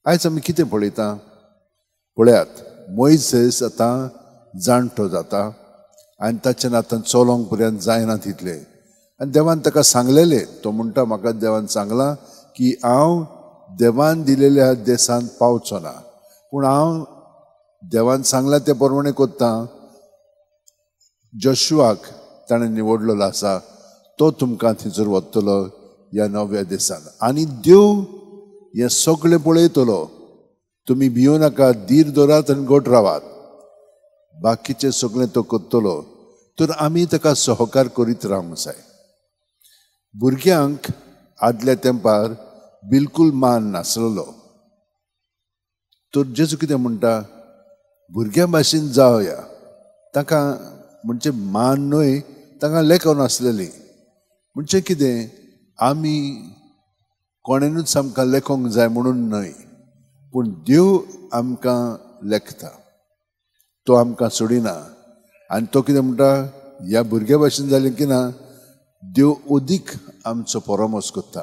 आयज आमी कितें पळयता पळयात, मोइसेस आतां जाणटो जाता आनी ताच्यान आतां चलोंक पर्यंत जायना तितले, आनी देवान ताका सांगलेले, तो म्हणटा म्हाका देवान सांगलां की हांव देवान दिलेल्या देशांत पावचो ना, पूण हांव देवान सांगलां ते प्रमाणे कोत्ता. जोशुआक ताणें निवडलेलो आसा, तो तुमकां थंयसर व्हरतलो ह्या नव्या देशांत, आनी देव हें सगळें पळयतलो. तुमी भियो नाका, धीर धरात आनी घट रावात, बाकीचें सगळें तो करतलो. तर आमी ताका सहकार करीत रावंक जाय. भुरग्यांक आदल्या तेंपार बिलकूल मान नासलेलो, तर जेजू कितें म्हणटा, भुरग्यां भाशेन जावया. ताका म्हणजे मान न्हय, ताका लेखो नासलेली. म्हणजे कितें, आमी कोणेनूच आमकां लेखोंक जाय म्हणून न्हय, पूण देव आमकां लेखता, तो आमकां सोडिना. आनी तो कितें म्हणटा, ह्या भुरग्या भाशेन जालें की ना, देव अदीक आमचो परमोस करता.